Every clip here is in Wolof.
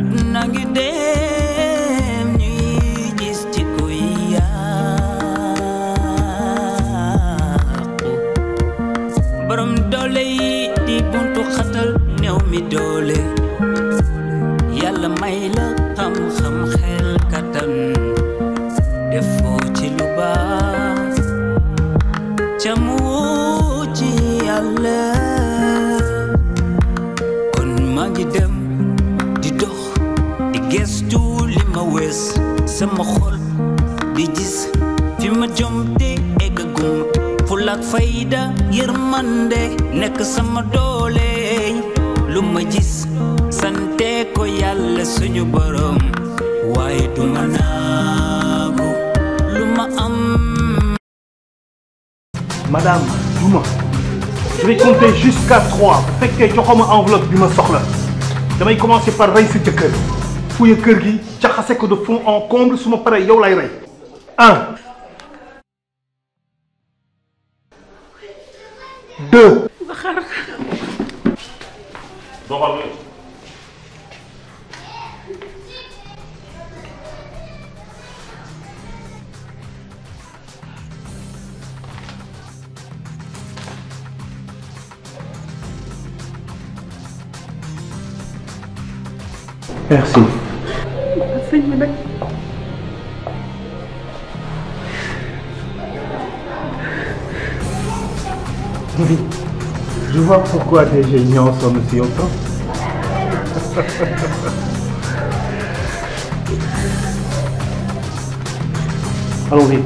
aduna ngi dem ñuy gis ci kuy yàqu borom doole yi di buntu xatal néew mi doole yàlla may la xam-xam xel kattan defoo ci lu baax ca mu ci yàlla kon maa ngi dem di dox di gestu li ma wees sama xol di gis fi ma jom te eggagum fulaak fayda yërmande nekk sama doole lu ma gis sante ko yàlla suñu borom waaye du ma naagu lu ma am. Madame Douma, je vais compter jusqu'à 3 bu fekkee joxoma enveloppe bi ma soxla damay commencer par rey sa jëkkër fuye kër gi jaxase ko de fond en comble su ma paree yow lay rey 1 2 Merci. Oui, je vois pourquoi des géniaux sont aussi autant. Allons-y.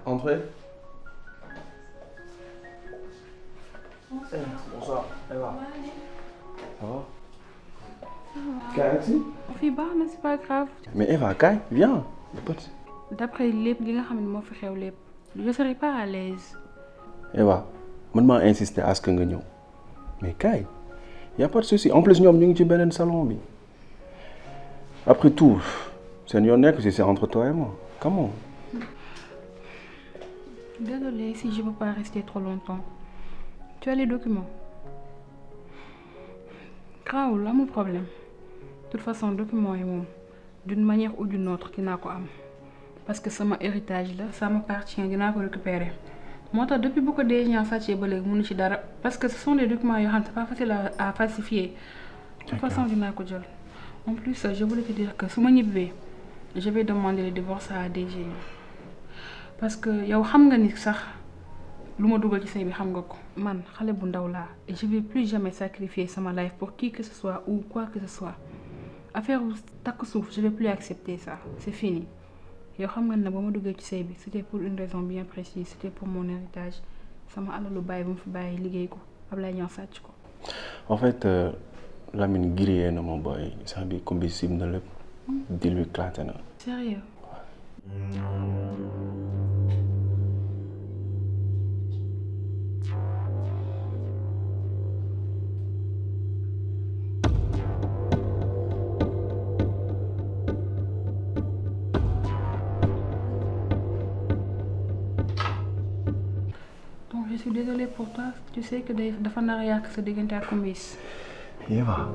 Entrez. Bonsoir, Eva. Ça va? Kaay fii baax na c'est pas grave. Mais Eva, kaay, viens. D'après lépp li nga xam ne moo fi xew lépp je serai pas à l'aise. Eva, man maa insister à ce que nga ñëw. Mais kaay, y a pas de souci. En plus ñoom ñu ngi ci beneen salon bi. Après tout, seen yoon nekk si c'est entre toi et moi. Comment? Désolée si je ne peux pas rester trop longtemps. Tu as les documents? Grave, là mon problème. De toute façon, documents est mon. D'une manière ou d'une autre, qui n'a quoi. Parce que c'est mon héritage là, ça m'appartient, je n'ai pas récupérer. Moi, depuis beaucoup de gens, parce que ce sont des documents, c'est pas facile à falsifier. De toute façon, je n'ai pas. En plus, je voulais te dire que si je vais demander le divorce à DG. Parce que yow xam nga ni sax luma duggal ci sey bi xam nga ko man xalé bu ndaw la et je vais plus jamais sacrifier sama life pour qui que ce soit ou quoi que ce soit affaire tak souf je vais plus accepter ça c'est fini yow xam nga ne bama duggal ci sey bi c'était pour une raison bien précise c'était pour mon héritage sama alalu baye bu fi baye liggéey ko Ablaye ñan sacc ko en fait Lamine grillé na mon boy ça bi combustible na lepp di lui éclaté na sérieux Je suis désolée pour toi, tu sais que dafa nar a yàq sa diggante ak Kumbis. Eva,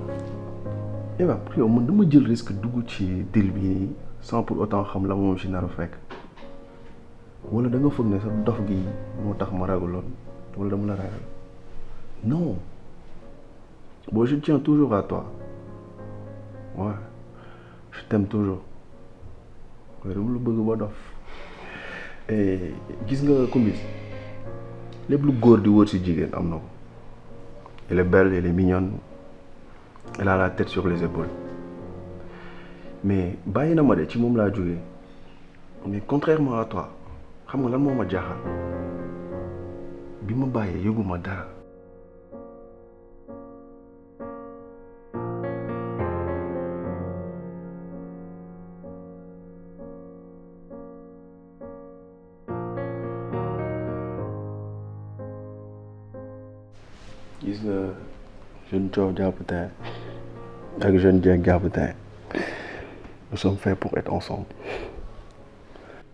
pour yow man dama jël risque dugg ci deal bi sans pour autant xam la moom ci nar a fekk wala da nga foog ne sa dof gi moo tax ma ragaloon wala dama la ragal non bon je tiens toujours à toi ouais je t'aime toujours waaye dama la bëgg ba dof et gis nga Kumbis lépp lu góor di wër ci jigéen am na ko elle est belle elle est mignonne elle a la tête sur les épaules mais bàyyi na ma de ci moom laa jógee mais contrairement à toi xam nga lan moo ma jaaxal bi ma bàyyee yëguma dara. gis nga jeune coow jàpp tey ak jeune jeeg jàpp tey nous sommes faits pour être ensemble.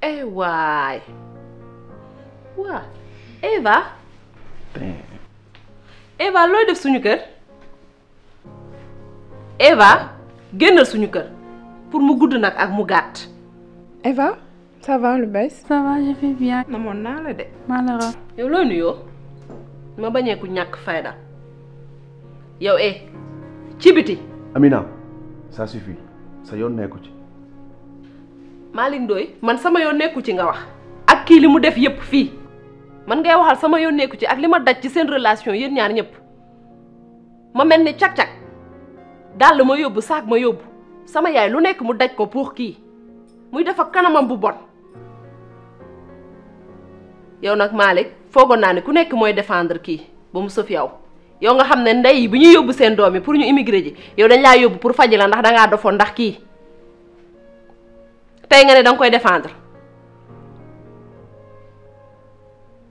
eh waay waa Eva. Eva looy def suñu kër. Eva génnal suñu kër pour mu gudd nag ak mu gàtt. Eva ça va lu bees. ça va je vais bien. namoon naa la de. maa la raw. yow looy nuyoo ma bañee ku ñàkk fayda yow ci biti. Amina ça suffit sa yoon nekku ci. Malick Ndoye man sama yoon nekku ci nga wax ak kii li mu def yépp fii man ngay waxal sama yoon nekku ci ak li ma daj ci seen relation yéen ñaar ñëpp ma mel ni cag-cag daal ma yóbbu saak ma yóbbu sama yaay lu nekk mu daj ko pour kii muy def ak kanamam bu bon yow nag Malick foogoon naa ne ku nekk mooy défendre kii ba mu sëf yow nga xam ne ndey yi bi ñuy yóbbu seen doom yi pour ñu immigré ji yow dañ laa yóbbu pour faji la ndax dangaa dofoon ndax kii tey nga ne danga koy défendre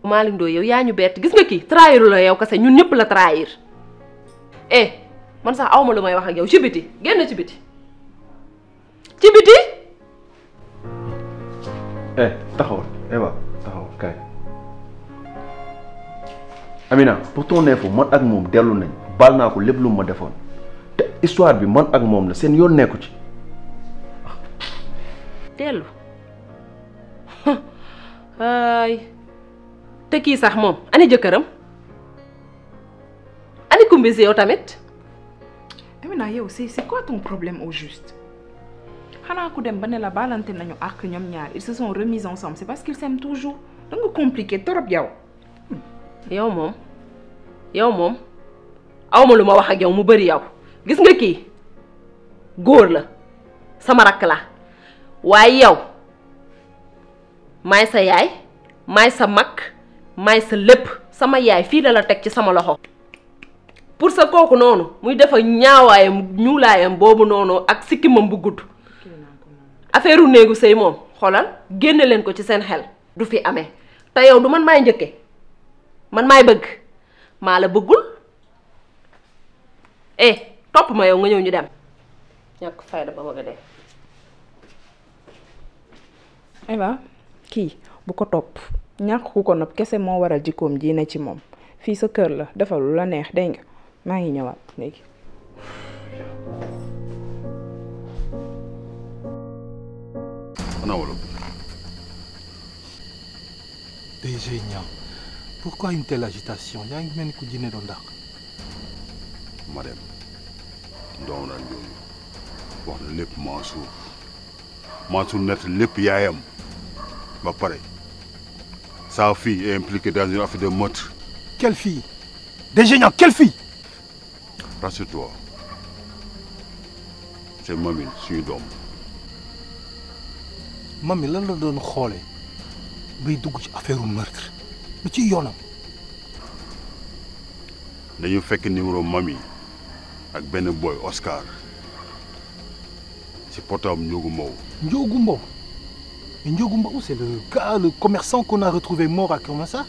Malick Ndoye yow yaa ñu bett gis nga kii trahiru la yow kese ñun ñëpp la trahir man sax awma lu may wax ak yow ci biti génn ci biti ci biti taxawal Eva taxawal kay Amina pour ton info man ak moom dellu nañ baal naa ko lépp lu ma defoon te histoire bi man ak moom la seen yoon nekku ci. dellu ay te kii sax moom ani jëkkëram ani kumbisi yow tamit. Amina yow c'est quoi ton problème au juste xanaa ku dem ba ne la baalante nañu ak ñoom ñaar ils se sont remis ensemble c'est parce qu'ils s'aiment toujours da nga compliqué trop yow. yow moom awma lu ma wax ak yow mu bari yow gis nga kii góor la sama rakk la waaye yow maay sa yaay maay sa mag maay sa lépp sama yaay fii la teg ci sama loxo pour sa kooku noonu muy defa ñaawaayam ñuulaayam boobu noonu ak sikkimam bu gudd affaire u néegu sëy moom xoolal génne leen ko ci seen xel du fi amee te yow du man maay njëkke man maay bëgg maa la bëggul topp ma yow nga ñëw ñu dem ñàkk fayda ba bëgg a dee. Eva kii bu ko topp ñàkk ku ko nopp kese moo waral jikkoom ji ne ci moom fii sa kër la defal lu la neex dégg nga maa ngi ñëwaat léegi. DG Niang, pourquoi une telle agitation? yaa ngi mel ni ku jinne doon dàq. Marème doom na Ndoye wax na lépp Mansour nett lépp yaayam ba pare sa fille est impliquée dans une affaire de meurtre. Quelle fille? DG Niang, quelle fille? Rassure-toi, c'est Mami suñu doom. Mami lan la doon xoolee bay dugg ci affaire meurtre lu ci yoonam. dañu fekk numéro Mami ak benn boy Oscar ci potam Ndiogu Mbow. Ndiogu Mbow? Mais Ndiogu Mbow, c'est le gars, le commerçant qu'on a retrouvé mort à Kermassa.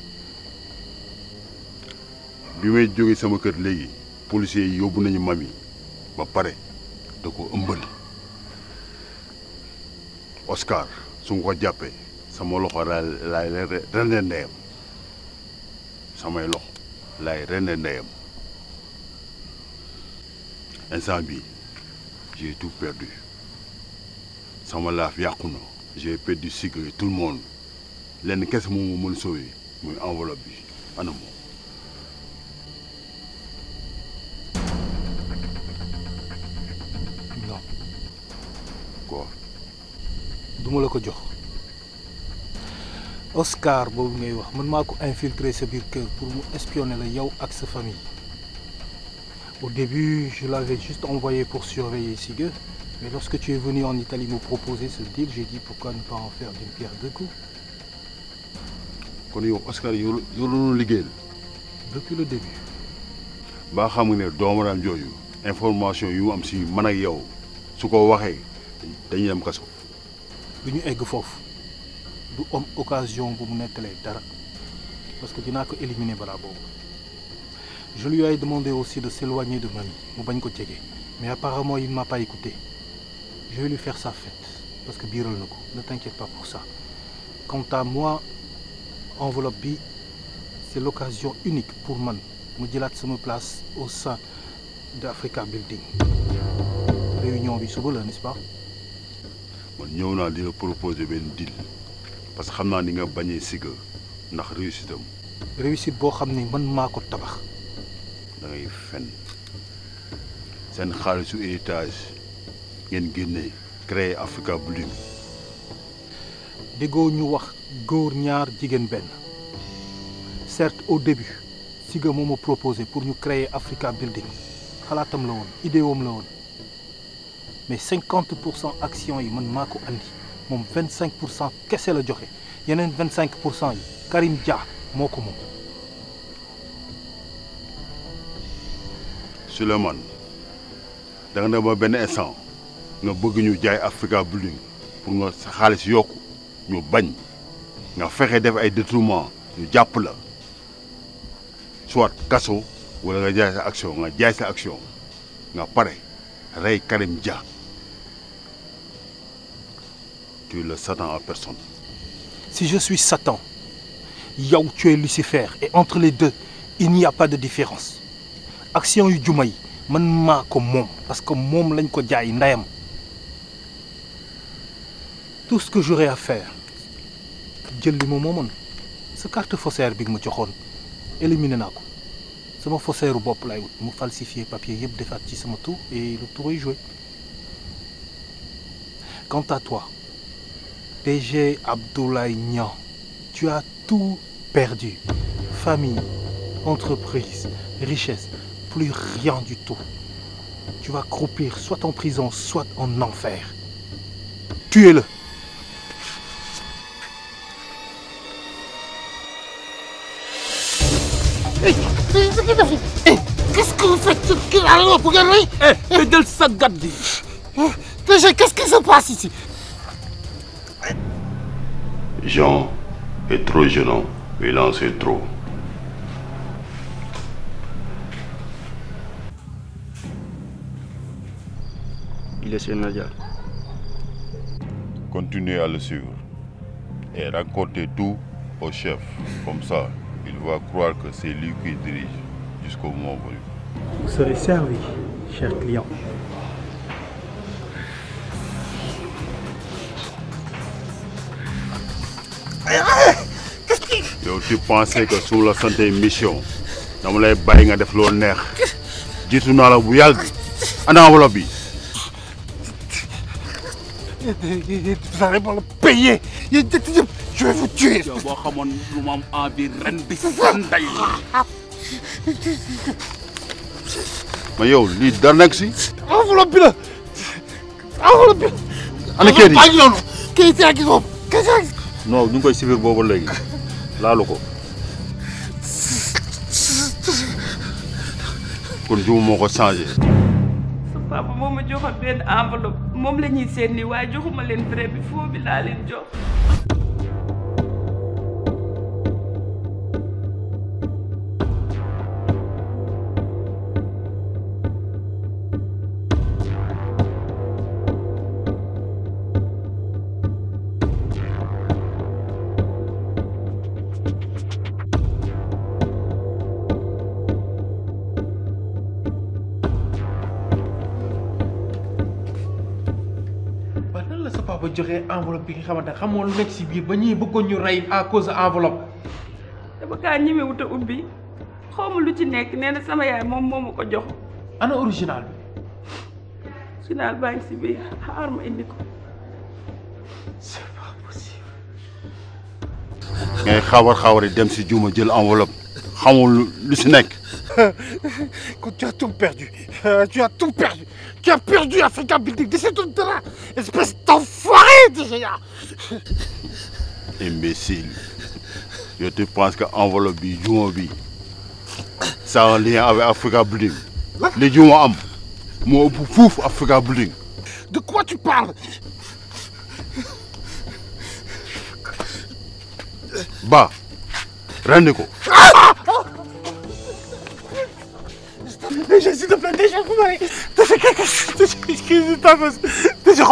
bi may jógee sama kër léegi policiers yi yóbbu nañu Mami ba pare da ko ëmbal. Oscar su nga ko jàppee sama loxo laay rende ndeyam samay loxo laay rende ndeyam instant bi j'ai tout perdu sama laaf yàqu na j'ai perdu Sigrid tout le monde lenn kese moom moo mën sauver muy enveloppe bi ana moom. Non. Quoi? duma la ko jox. Oscar boobu ngay wax man maa ko infiltré sa biir kër pour mu espionner la yow ak sa famille. Au début, je l'avais juste envoyé pour surveiller Sigrid, mais lorsque tu es venu en Italie me proposer ce deal, j'ai dit pourquoi ne pas en faire d'une pierre deux coups. kon yow Oscar yow la doon liggéeyal. Depuis le début. ba xam nga ne doomaram jooju information yu am si man ak yow su ko waxee dañuy dem kaso. du ñu egg foofu du am occasion bu mu nettalee dara parce que dinaa ko éliminer balaa boobu. Je lui ai demandé aussi de s'éloigner de mamie mu bañ ko jege mais apparemment il ne m'a pas écouté. Je vais lui faire sa fête parce que biiral na ko ne t'inquiète pas pour ça. Quant à moi enveloppe bi c'est l'occasion unique pour man mu jëlaat sama place au sein de Africa Building. Réunion bi suba la n'est-ce pas? man ñëw naa di la proposer benn deal parce que xam naa ni nga bañee Siga ndax réussite am. réussite boo xam ni man maa ko tabax. da ngay fen seen xaalisu héritage ngeen génne créer Africa Building. déggoo ñu wax góor ñaar jigéen benn certes au début Siga moo ma proposé pour ñu créer Africa Building xalaatam la woon idée wam la woon mais 50% actions yi man maa ko andi moom 25% kese la joxe yeneen 25% yi Karim Dia moo ko moom. Souleymane da nga dem ba benn instant nga bëgg ñu jaay Africa Building pour nga sa xaalis yokku ñu bañ nga fexe def ay détournement ñu jàpp la soit kaso wala nga jaay sa action nga pare rey Karim Dia. Tu es le Satan en personne. Si je suis Satan, yow tu es Lucifer et entre les deux il n'y a pas de différence. Action yu juma yi man maa ko moom parce que moom lañ ko jaay ndeyam. Tout ce que j'aurais à faire jël li ma moomoon sa carte faussaire bi nga ma joxoon éliminé naa ko sama faussaire bopp laay wut mu falsifier papier yëpp defaat ci sama tour et le tour est joué. Quant à toi PG Abdoulaye Niang, tu as tout perdu. Famille, entreprise, richesse, plus rien du tout. Tu vas croupir soit en prison, soit en enfer. Tuez-le. Qu'est-ce que vous faites? Qu'est-ce qui se passe ici? Jean est trop gênant, il en sait trop. Il est chez Nadia. Continuez à le suivre et racontez tout au chef. Comme ça, il va croire que c'est lui qui dirige jusqu'au moment venu. Vous serez servi, cher client. yow tu pensais que sous la santé mission dama lay bàyyi nga def loo neex jiitu naa la bu yàgg ana enveloppe bi. Vous allez me le payer. Je vais vous tuer. yow boo xamoon lu ma am envie ren bi sanday. mais yow lii dara nekk si. Enveloppe bi la. Enveloppe bi. ana kayit yi bàyyi noonu. Kayit yaa ngi noonu. Kayit yaa ngi. non ñu ngi koy sifir boobu léegi laalu ko. kon juum moo ko changé. sa papa moo ma joxoon benn enveloppe moom la ñuy seet nii waaye joxuma leen vrai bi foo bi laa leen jox. ba joxe enveloppe bi nga xamante ne xamoo lu nekk si biir ba ñuy bëggoon ñu rey à cause de enveloppe. dama kaa ñemewut a ubbi xawma lu ci nekk nee na sama yaay moom moo ma ko jox. ana original bi. original baa ngi si biir xaar ma indi ko. c'est pas possible. ngay xawari dem si juma jël enveloppe xamul lu si nekk. Tu as tout perdu. Tu as tout perdu. Tu as perdu Africa Building. C'est tout terrain. Espèce d'enfoiré déjà. Imbécile. Yo, tu penses que enveloppe bi jumeau bi ça a un lien avec Africa Building. Les jumeaux am moo ëpp fuuf Africa Building. De quoi tu parles? Ba rendi ko. Déjà, s'il te plaît, déjà, déjà quelque chose. Déjà,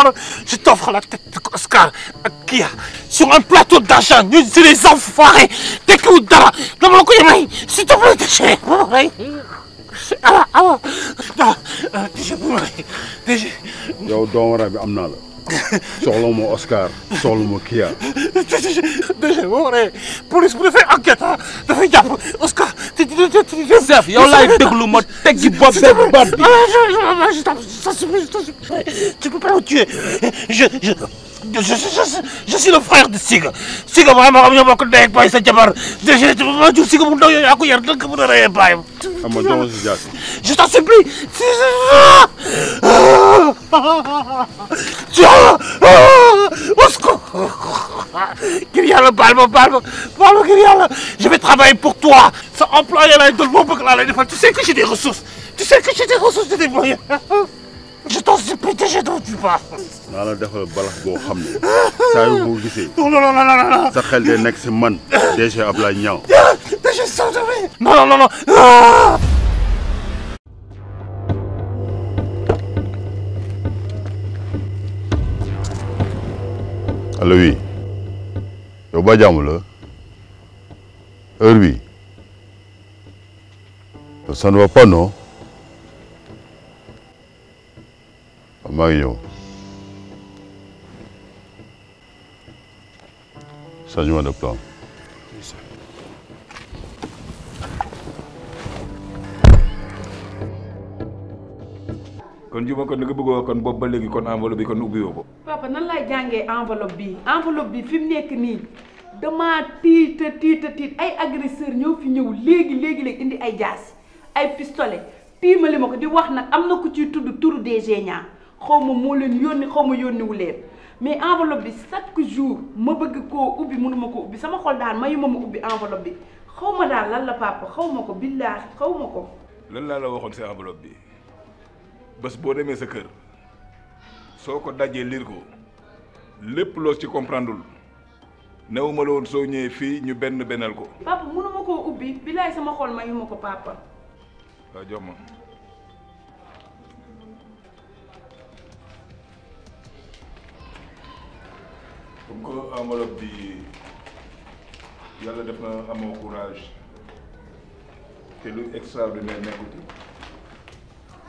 je t'offre la tête de Oscar à Kia sur un plateau d'argent. C'est des enfoirés. T'es que Dara. Non, mon couille, s'il te plaît, déjà. Déjà. Yow doomu rabi am naa la. soxla ma Oscar soxla ma Kia. Déjà boo waree police bu defee enquête dafay jàpp Oscar. chef yow laay déglu ma teg ci bopp beeg baat bi. Tu peux pas le tuer. Je suis le frère de Siga. Siga vraiment ñoo bokk ndey ak baay sa jabar. Ma jur Siga bu ndaw yooyu yaa ko yar danga ko mën a reyee baayam. Ama jox si jaasi. Je t'en supplie. Oscar. Ngir yàlla baal ma ngir yàlla. Je vais travailler pour toi. Sa employé lay doon moo bëgg laa lay defal. Tu sais que j'ai des ressources. De débrouiller. Je t'en supplie, déjà doo tu parles. naa la defal balax boo xam ne saa yu boo gisee. Non. sa xel de nekk si man DG Ablaye Niang. Déjà sauvé. Non. allo oui yow ba jàmm la heure bi ça ne va pas non maa ngi ñëw changement de plan. kon Juba kon li nga bëgg kon boobu ba léegi kon enveloppe bi kon ubbi woo ko. papa nan lay jàngee enveloppe bi fi mu nekk nii damaa tiit ay agresseur ñëw fi ñëw léegi indi ay jaas ay pistolet tiimali ma ko di wax nag am na ku ciy tudd turu DG Niang xaw ma moo leen yónni xaw ma yónniwu leen mais enveloppe bi chaque jour ma bëgg koo ubbi mënuma ko ubbi sama xol daal mayu ma ubbi enveloppe bi xaw ma daal lan la papa xaw ma ko billaahi xaw ma ko. lan laa la waxoon si enveloppe bi bés boo demee sa kër soo ko dajee liir ko lépp loo ci comprendreul newuma la woon soo ñëwee fii ñu bennal ko. papa mënuma koo ubbi billaahi sama xol mayu ma ko papa. waaw jox ma. comme que enveloppe bi yàlla def na amoo courage te lu extraordinaire nekkuti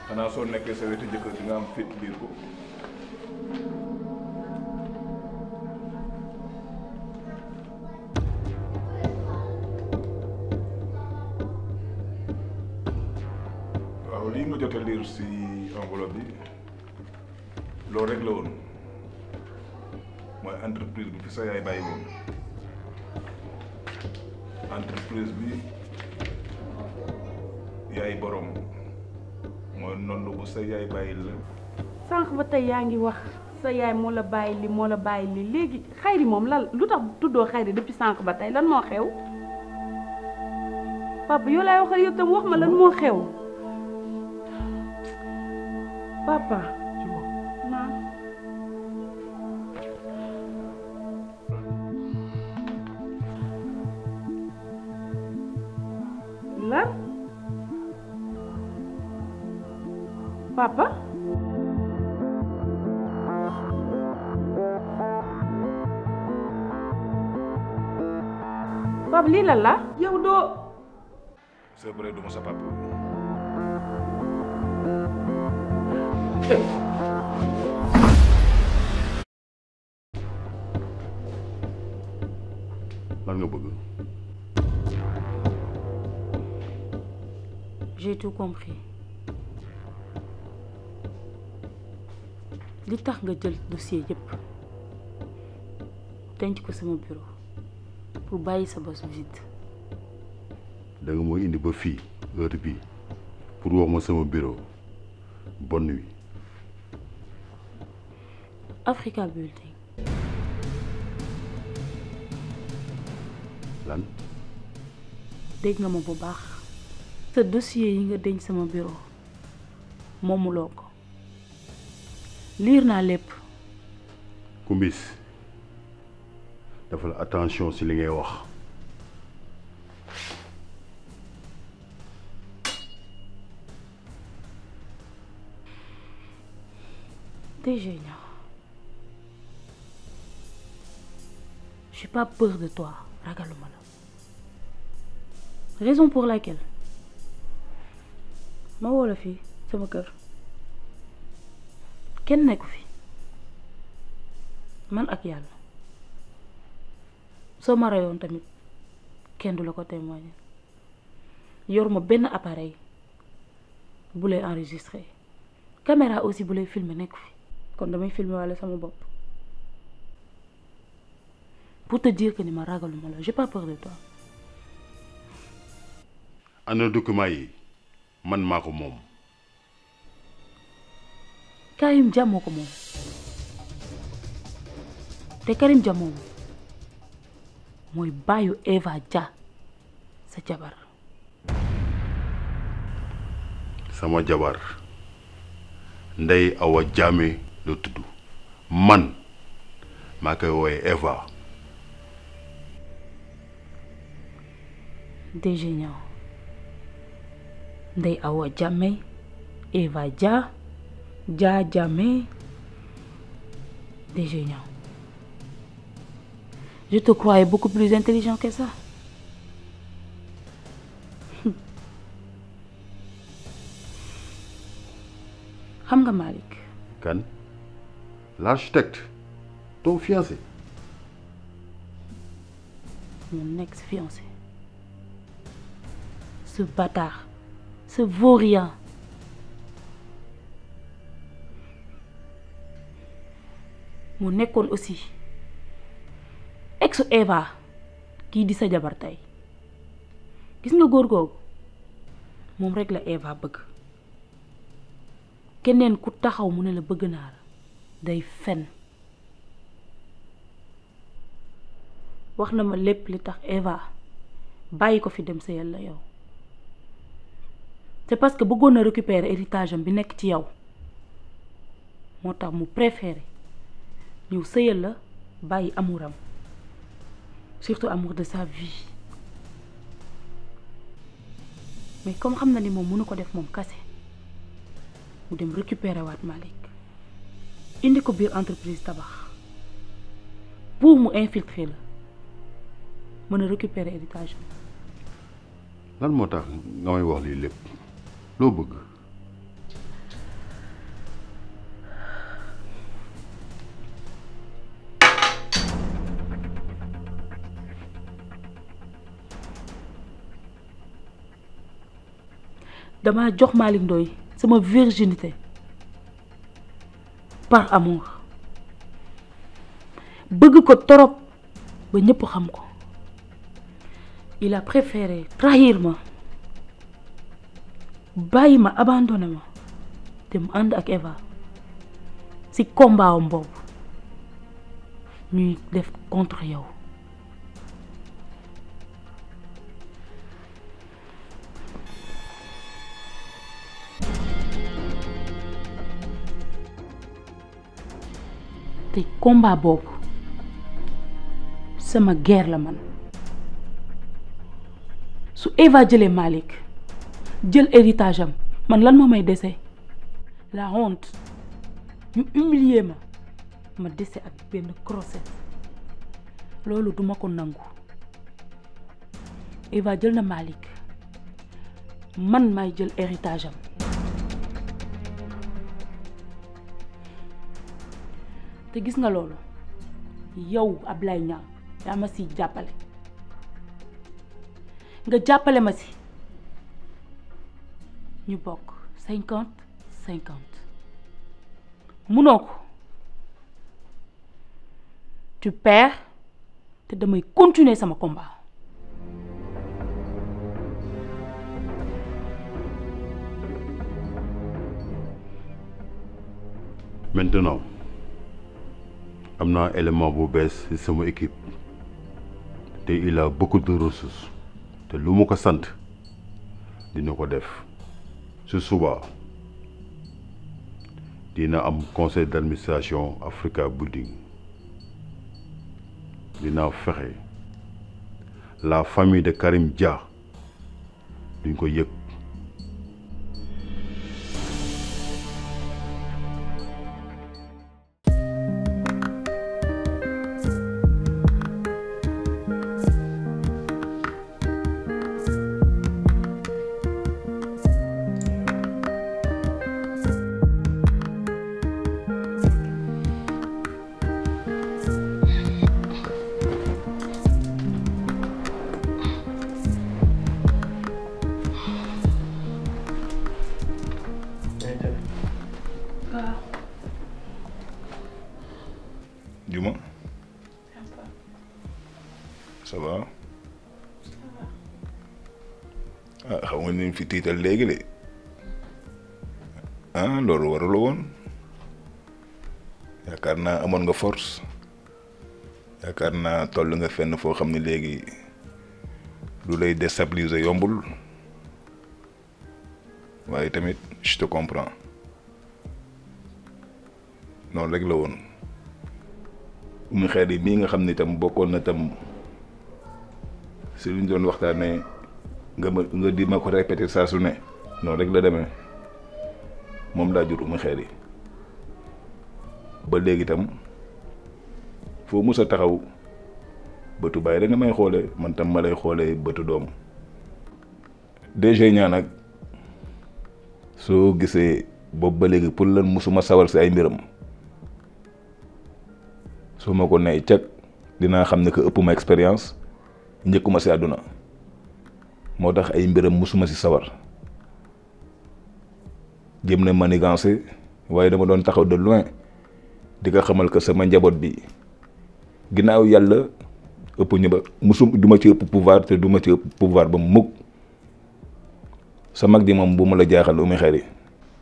xanaa soo nekkee sa wetu jëkkër di nga am fit liir ko. waaw lii nga jot a liir si enveloppe bi loolu rek la woon mooy entreprise bi fi sa yaay bàyyi woon entreprise bi yaay borom mooy noonu bu sa yaay bàyyi la. sànq ba tey yaa ngi wax sa yaay moo la bàyyi li léegi xayri moom lan lu tax tuddoo xayri depuis sànq ba tey lan moo xew papa yow laay waxal yow tam wax ma lan moo xew papa. lan papa lii lan la yow doo. c'est vrai du ma sa papa. lan nga bëgg. J'ai tout compris li tax nga jël dossier yépp denc ko sama bureau pour bàyyi sa bos vide. da nga mooy indi ba fii heure bii pour wax ma sama bureau bonne nuit. Africa Building. lan. dégg nga ma bu baax sa dossier yi nga denc sama bureau moomuloo ko liir naa lépp. Kumbis dafa la attention ci li ngay wax. DG Niang, j'ai pas peur de toi, ragaluma la. Raison pour laquelle ma woo la fii sama kër kenn nekku fi man ak yàlla soo ma rayoon tamit kenn du la ko témoigner yor ma benn appareil bu lay enregistrer caméra aussi bu lay filmer nekku fi kon damay filmer walla sama bopp pour te dire que ni ma ragaluma la j'ai pas peur de toi. ana document yi man maa ko moom. Karim Dia moo ko moom te Karim Dia moom mooy baayu Eva Dia sa jabar. sama jabar Ndeye Awa Diamé la tudd man maa koy wooye Eva. DG Niang Ndeye Awa Diamé Eva Dia Dia Diamé DG Niang. Je te croyais beaucoup plus intelligent que ça. xam nga Malick. Kan l'architecte ton fiancé. Mon ex-fiancé. Ce bâtard, ce vaurien. mu nekkoon aussi ex Eva kii di sa jabar tey gis nga góor googu moom rek la Eva bëgg keneen ku taxaw mu ne la bëgg naa la day fen wax na ma lépp li tax Eva bàyyi ko fi dem sëyal la yow c'est parce que bëggoon na récupérer héritage am bi nekk ci yow moo tax mu préféré ñëw sëyal la bàyyi amouram surtout amour de sa vie mais comme xam na ni moom mënu ko def moom kase mu dem récupérer waat Malick indi ko biir entreprise tabax pour mu infiltrer la mën a récupérer héritage lan moo tax nga may wax lii lépp loo bëgg. dama jox Malick Ndoye sama virginité par amour bëgg ko torop ba ñëpp xam ko il a préféré trahir ma bàyyi ma abandonné ma te mu ànd ak Eva ci combat am boobu ñuy def contre yow. te combat boobu sama guerre la man su Eva jëlee Malick jël héritage am man lan moo may dese la honte ñu humilier ma dese ak benn grossesse loolu duma ko nangu. Eva jël na Malick man may jël héritage am. te gis nga loolu yow Ablaye Niang yaa ma si jàppale nga jàppale ma si ñu bokk 50-50 munoo ko tu perds te damay continuer sama combat. Maintenant am naa élément bu bees ci sama équipe te il a beaucoup de ressources te lu mu ko sant dina ko def su suba dina am conseil d'administration Africa Building dina fexe la famille de Karim Dia duñ ko yëg. Juma ça va ah xam nga ni fi tiital léegi de ah loolu warul woon yaakaar naa amoon nga force yaakaar naa toll nga fenn foo xam ne léegi lu lay déstabiliser yombul waaye tamit je te comprends noonu rek la woon. mu xeer yi mii nga xam ne tam bokkoon na tam si lu ñu doon waxtaanee nga di ma ko répéter saa su ne noonu rek la demee moom laa jur mu xeer yi ba léegi tam foo mus a taxaw bëtu bàyyi da nga may xoolee man tam ma lay xoolee bëtu doom DG ñaa nag soo gisee boobu ba léegi pour lan musuma sawar si ay mbiram su ma ko nay cag dinaa xam ne que ëpp ma expérience njëkkuma si àdduna moo tax ay mbiram musuma si sawar jëm na manigancé waaye dama doon taxaw de loin di ko xamal que sama njaboot bi ginnaaw yàlla ëpp ñu ba duma ci ëpp pouvoir te duma ci ëpp pouvoir ba mukk sa mag ji moom bu ma la jaaxal Oumy Khairy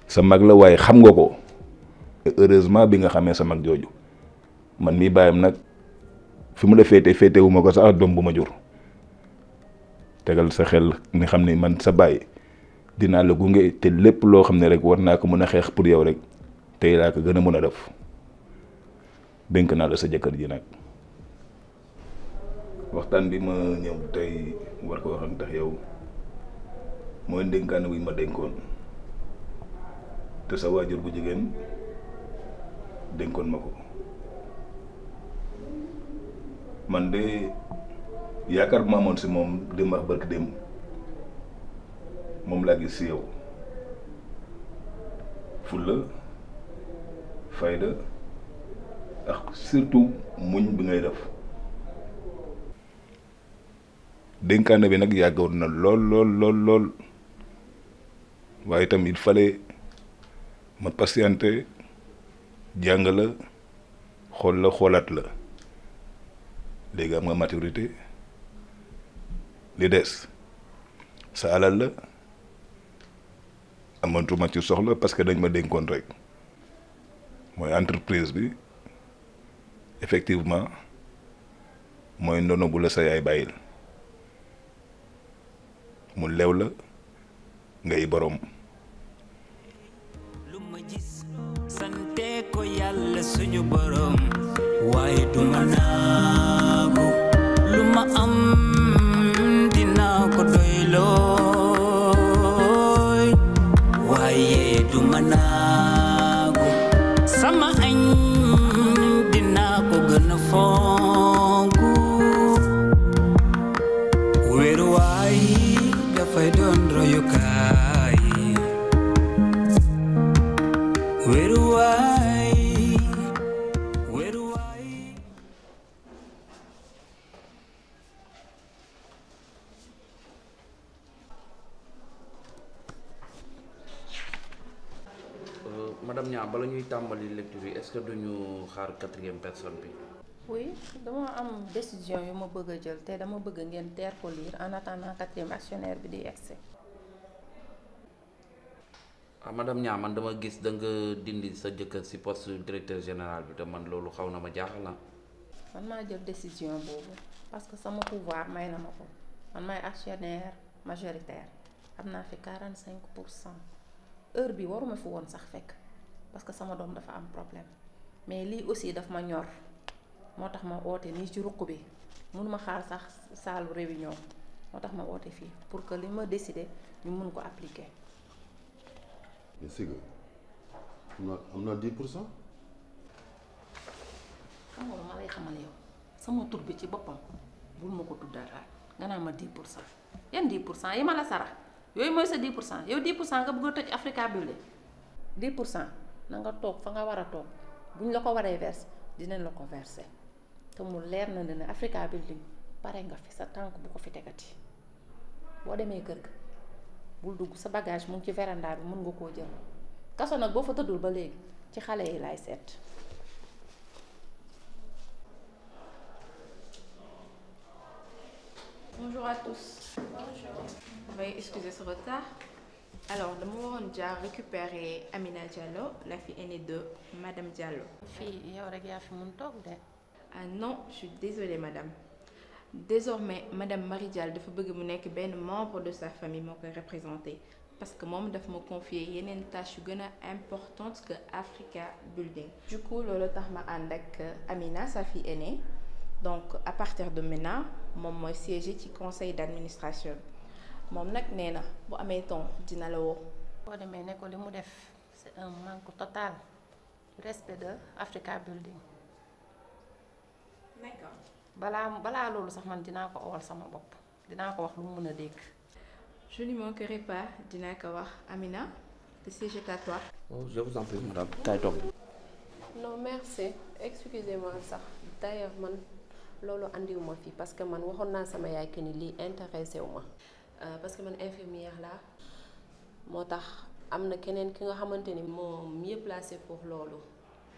sa mag la waaye xam nga ko heureusement bi nga xamee sa mag jooju man mii bàyyam nag fi mu la féete wu ma ko sax doom bu ma jur tegal sa xel ni xam ni man sa bàyyi dinaa la gunge te lépp loo xam ne rek war naa ko mën a xeex pour yow rek tey laa ko gën a mën a def dénk naa la sa jëkkër ji nag waxtaan bi ma ñëw tey war ko wax ak tax yow mooy dénkaane bu ma dénkoon te sa waajur bu jigéen dénkoon ma ko man de yaakaar bu ma amoon si moom démb ak barki démb moom laa gis si yow fulla fayda ak surtout muñ bi ngay def dénkaane bi nag yàggoon na lool waaye itam il fallait ma patienter jàng la xool la xoolaat la léegi am nga maturité li des sa alal la amatuma ci soxla parce que dañ ma dénkoon rek mooy entreprise bi effectivement mooy ndono bu la sa yaay bàyyil mu lew la ngay borom. lu ma gis sante ko yàlla suñu borom waaye du ma naagu lu ma am dinaa ko doylooy waaye du ma naagu sama añ dinaa ko gën a fonku wéeruwaay dafay doon royukaay wéeruwaay madame Niang bala ñuy tàmbali lecture bi est-ce que duñu xaar 4e personne bi. oui dama am décision yu ma bëgg a jël te dama bëgg ngeen teer ko lire en attendant 4e actionnaire bi di egsi. madame Niang man dama gis da nga dindi sa jëkkër ci poste directeur général bi te man loolu xaw na ma jaaxal na. man maa jël décision boobu parce que sama pouvoir may na ma ko man maay actionnaire majoritaire am naa fi 45%. heure bi waruma fi woon sax fekk parce que sama doom dafa am problème mais lii aussi daf ma ñor moo tax ma oote nii ci ruq bi mënuma xaar sax salle réunion moo tax ma oote fii pour que li ma décidé ñu mun ko appliquer. mais Siga am na 10%. xam nga lu ma lay xamal yow sama tur bi ci boppam bul ma ko tuddaraat nga naan ma 10%. yan 10% yi ma la sarax yooyu mooy sa 10% yow 10% nga bëgg a toj Africa Building 10% na nga toog fa nga war a toog buñ la ko waree verser dinañ la ko verser te mu leer na ne Africa Building pare nga fi sa tànk bu ko fi tegati boo demee kër ga bul dugg sa bagage mu ngi ci véranda bi mën nga koo jël kaso nag boo fa tëddul ba léegi ci xale yi laay seet. Bonjour à tous. Bonjour. Veuillez excuser ce retard. Alors, le moment déjà récupérer Amina Diallo, la fille aînée de Madame Diallo. Fille, yow rek yaa fi mun toog de. Ah non, je suis désolée madame. Désormais, Madame Marie Diallo dafa bëgg mu nekk benn membre de sa famille moo koy représenté parce que moom dafa ma confier yeneen tâches yu gën a importantes que Africa Building. Du coup, loolu tax ma ànd ak Amina, sa fille aînée. Donc à partir de maintenant moom mooy siéger ci conseil d'administration moom nag nee na bu amee temps dina la woo. boo demee ne ko li mu def c'est un manque total respect de Africa Building. D'accord. balaa loolu sax man dinaa ko owal sama bopp dinaa ko wax lu mu mën a dégg. Je ne manquerai pas dinaa ko wax Amina le siège est à toi. Oh, je vous en prie madame kaay toog. non merci excusez-moi sax d'ailleurs man. loolu andiwuma fii parce que man waxoon naa sama yaay que ni lii intéressé wu ma parce que man infirmière laa moo tax am na keneen ki nga xamante ni moo mieux placé pour loolu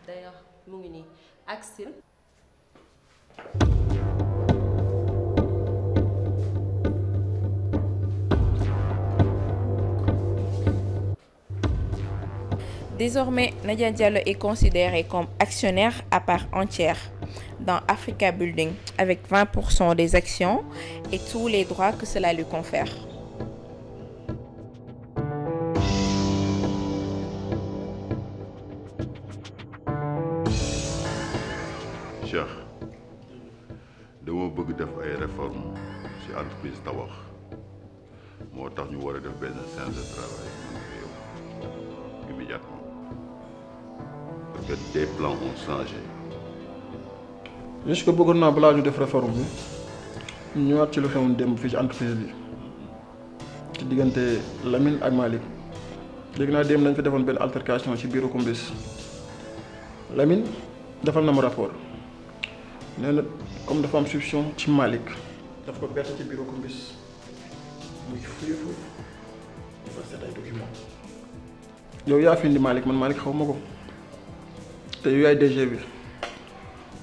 d'ailleurs mu ngi nii Axel. Désormais, Nadia Diallo est considérée comme actionnaire à part entière dans Africa Building avec 20% des actions et tous les droits que cela lui confère. Cheikh dama bëgg def ay réformes ci entreprise tabax moo tax ñu war a def benn séance de travail man fi yow immédiatement parce que des plans ont changé. juste que bëggoon naa balaa ñu def réforme bi ñu ñëwaat ci lu xewoon démb fii ci entreprise bi ci diggante Lamine ak Malick léegi naa démb dañ fa defoon benn altercation ci bureau Kumbis Lamine defal na ma rapport nee na comme dafa am soupçon ci Malick daf ko bett ci bureau Kumbis muy fouillé foofu dafa seet ay document yow yaa fi indi Malick man Malick xaw ma ko te yow yaay DG bi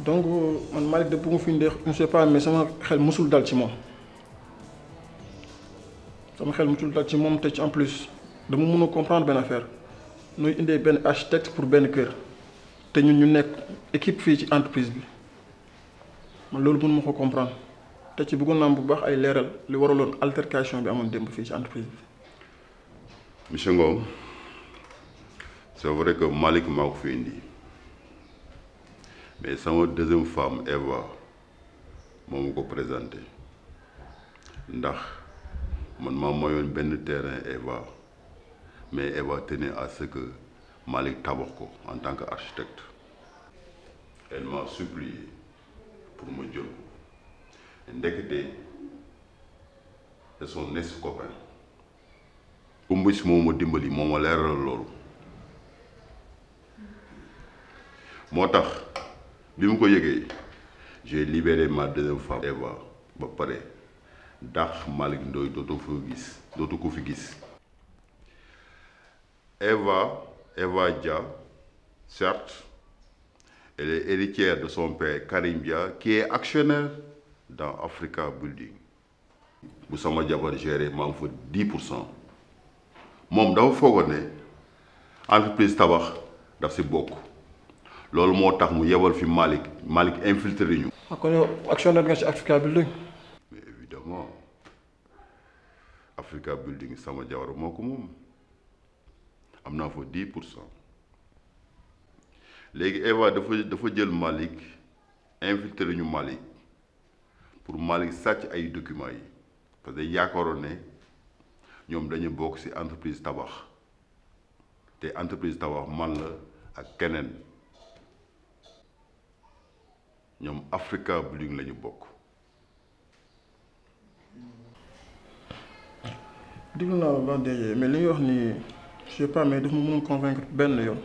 donc man Malick de bu mu fi indee je ne sais pas mais sama xel musul dal ci moom te ci en plus dama mën a comprendre benn affaire nooy indee benn architecte pour benn kër te ñun ñu nekk équipe fii ci entreprise bi man loolu mën ma ko comprendre te ci bëggoon naa bu baax ay leeral li waraloon altercation bi amoon démb fii ci entreprise bi. Monsieur Ngom c'est vrai que Malick maa ko fi indi mais sama deuxième femme Eva moo ma ko présenté ndax man maa mayoon benn terrain Eva mais Eva tenait à ce que Malick tabax ko en tant qu'architecte. Elle m'a supplié pour ma jël ko ndekete c'est son ex-copain Kumbis moo ma dimbali moo ma leeral loolu moo tax bi mu ko yëgee j'ai libéré ma deuxième femme Eva ba pare dàq Malick Ndoye dootu ko fi gis Eva Dia certes elle est héritière de son père Karim Dia qui est actionnaire dans Africa Building bu sama jabar géré maa ngi fa 10% moom dafa foogoon ne entreprise tabax daf si bokk loolu moo tax mu yebal fi Malick infiltré ñu. kon yow actionnaire nga ci Africa Building. mais évidemment Africa Building sama jabar moo ko moom am naa fa 10%. léegi Eva dafa jël Malick infiltré ñu Malick pour Malick sàcc ay documents yi parce que yaakaaroon ne ñoom dañu bokk ci entreprise tabax te entreprise tabax man la ak keneen ñoom Africa Building la ñu bokk. déglu naa la ba DG mais li nga wax ni je sais pas mais daf ma mënul convaincre benn yoon.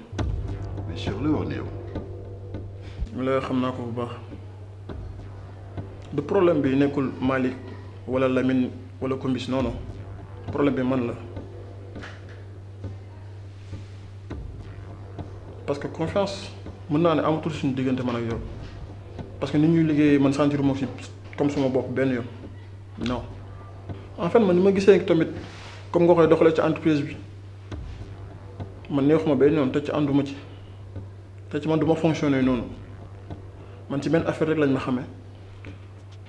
mais Cheikh lay wax ne yow. mi la xam naa ko bu baax du problème bi nekkul Malick wala Lamine wala Combis non non problème bi man la parce que confiance mën naa ne amatul suñu diggante man ak yow parce que ni ñuy liggéeyee man sentir moo si comme sama bopp benn yoon non en fait man ni ma gisee tamit comme nga koy doxalee ci entreprise bi man neexuma benn yoon te ci ànduma ci te ci man duma fonctionner noonu man ci benn affaire rek lañ ma xamee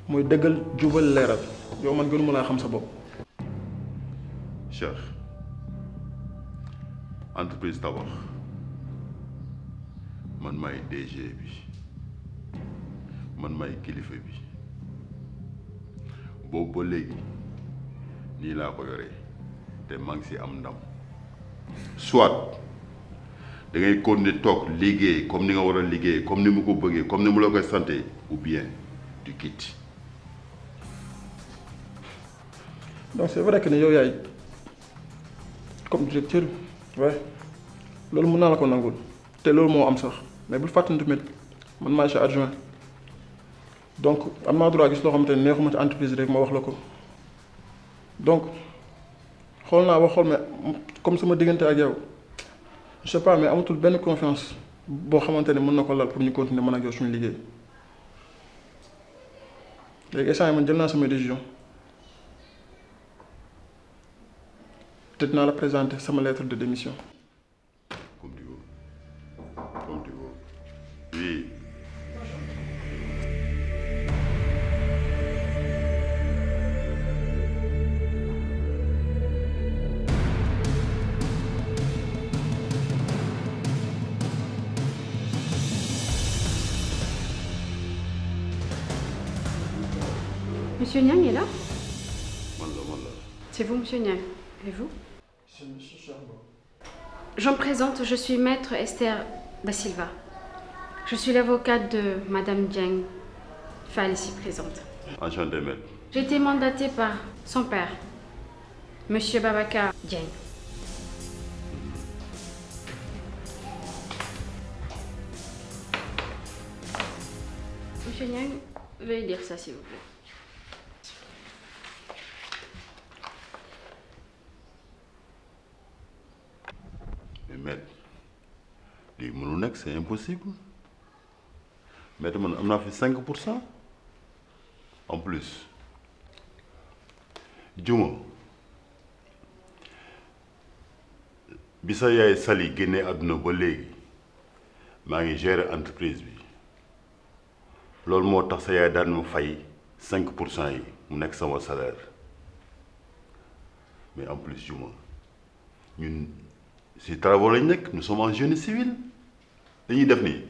mooy dëggal jubal leeral yow man gënuma laa xam sa bopp. Cheikh entreprise tabax man maay DG bi man maay kilifa bi boobu ba léegi nii laa ko yoree te maa ngi si am ndam soit da ngay continuer toog liggéey comme ni nga war a liggéey comme ni mu ko bëggee comme ni mu la koy santé ou bien tu quittes. donc c'est vrai que ne yow yaay comme directeur ouais loolu mën naa la ko nangul te loolu moo am sax mais bul fàttali tamit man maay sa adjoint donc am naa droit gis loo xamante ne neexuma ci entreprise rek ma wax la ko donc xool naa ba xool mais comme sama diggante ak yow je sais pas mais amatul benn confiance boo xamante ne mën na ko lal pour ñu continuer man ak yow suñu liggéey léegi instant man jël naa sama décision te dinaa la présenter sama lettre de démission. Comme tu veux. Comme tu veux. Oui. Monsieur Niang est là? Voilà. C'est vous, Monsieur Niang. Et vous? C'est Monsieur Charbo. Je me présente, je suis maître Esther Da Silva. Je suis l'avocate de Madame Dieng Fall ici présente. Enchanté, maître. J'ai été mandatée par son père, Monsieur Babacar Dieng. Monsieur Niang, veuillez lire ça s'il vous plaît. Maître lii mënul nekk c'est impossible maître man am naa fi 5% en plus juma bi sa yaay Sali génnee àdduna ba léegi maa ngi gérer entreprise bi loolu moo tax sa yaay daan ma fay 5% yi mu nekk sama salaire mais en plus juma ñun si travaux lañ nekk nous sommes en génie civil dañuy def nii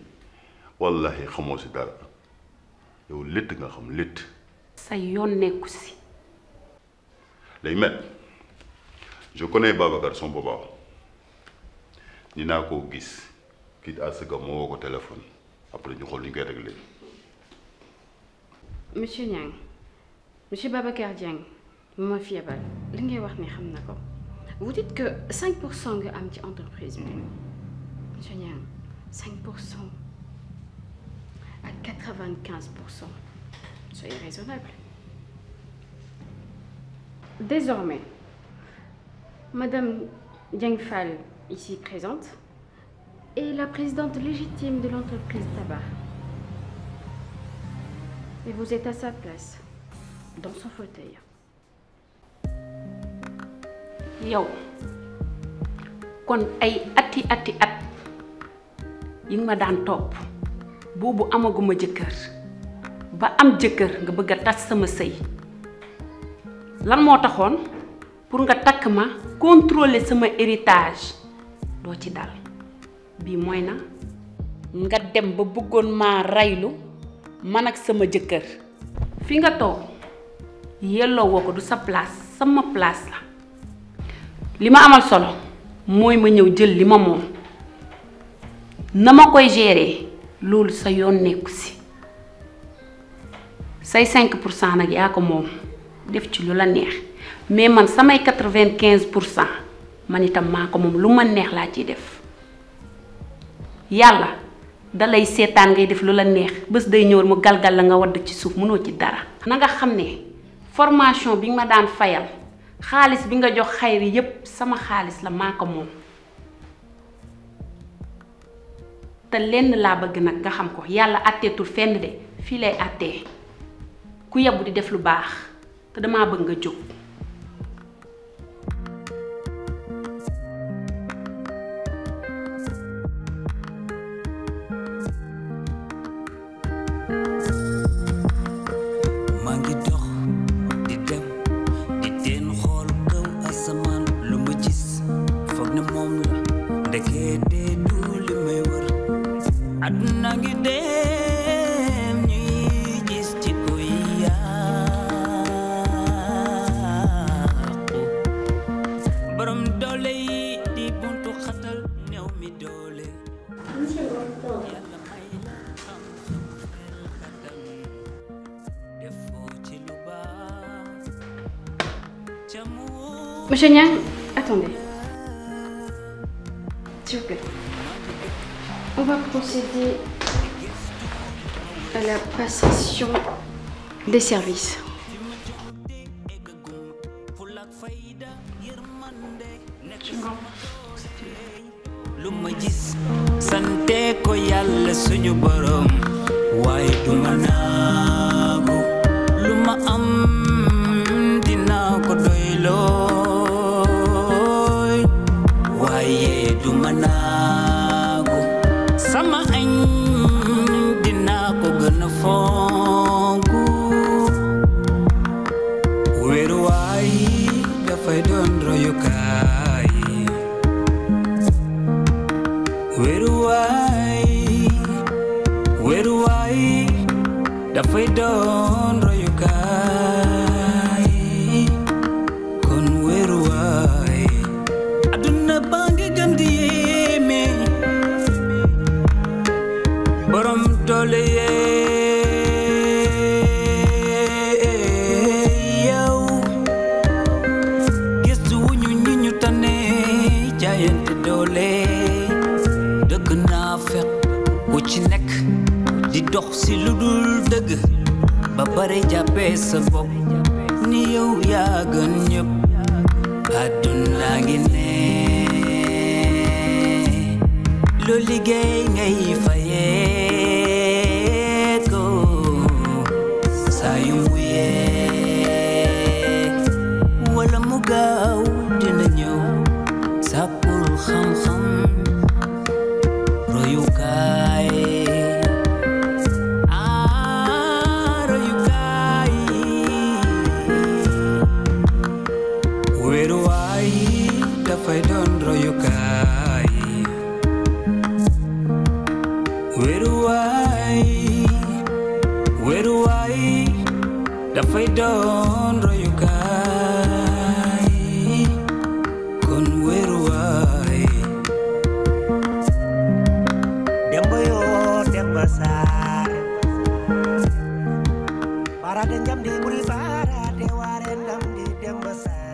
wallahi xamoo si dara yow létt nga xam létt. sa yoon nekku si. léegi maître je connais Babacar son papa dinaa ko gis quitte à ce que moo woo ko téléphone après ñu xool ñu koy réglé. Monsieur Niang, Monsieur Babacar Dieng mu ma fi yebal li ngay wax ni xam na ko. Vous dites que 5% nga am ci entreprise bi. Monsieur Niang, 5% à 95%. Soyez raisonnable. Désormais, Madame Dieng Fall, ici présente, est la présidente légitime de l'entreprise tabac. Et vous êtes à sa place, dans son fauteuil. yow kon ay ati at yi nga ma daan topp boobu amaguma jëkkër ba am jëkkër nga bëgg a tas sama sëy lan moo taxoon pour nga takk ma contrôler sama héritage doo ci dal bii mooy na nga dem ba bëggoon maa raylu man ak sama jëkkër fi nga toog yelloo woo ko du sa place sama place la li ma amal solo mooy ma ñëw jël li ma moom na ma koy gérer loolu sa yoon nekku si say 5% nag yaa ko moom def ci lu la neex mais man samay 95% man itam maa ko moom lu ma neex laa ciy def yàlla dalay seetaan ngay def lu la neex bés day ñëw mu galgal la nga wadd ci suuf mënoo ci dara. na nga xam ne formation bi nga ma daan fayal xaalis bi nga jox xayri yépp sama xaalis la maa ko moom te lenn laa bëgg nag nga xam ko yàlla àtteetul fenn de fii lay àttee ku yebbu di def lu baax te damaa bëgg nga jóg. maa ngi dox di dem di teen xool kaw asamaan lu ma gis foog ne moom la ndekete du li may wër àdduna ngi dem ñuy gis ci koy yàqu borom doole yi di buntu xatal néew mi doole yàlla may la xam-xam xel kattan defoo ci lu baax ca mu Monsieur Niang, attendez. S'il vous plaît. On va procéder à la passation des services. lu ma gis sante ko yàlla suñu borom waaye du ma naagu lu ma am dinaa ko doylooy waaye du ma naagu sama añ dinaa ko gën a fonku wéeruwaay dafay doon royukaay wéeruwaay dafay doon royukaay kon wéeruwaay adduna baa ngi gën di yéeme borom doole yow gëstu wuñu ñi ñu tane jaayante doole dëgg naa fekk ku ci nekk di dox si lu dul dëgg ba pare jàppee sa bopp ni yow yaa gën ñëpp àdduna ngi ne loo liggéey ngay fayee ko saa yu muyee wala mu gaaw dina ñëw sàkkul xam-xam royukaay royukaay wéeruwaay dafay doon royukaay wéeruwaay dafay doon royukaay kon wéeruwaay Demba yoo Demba Saar parade njam di buri parade waare ndam di Demba Saar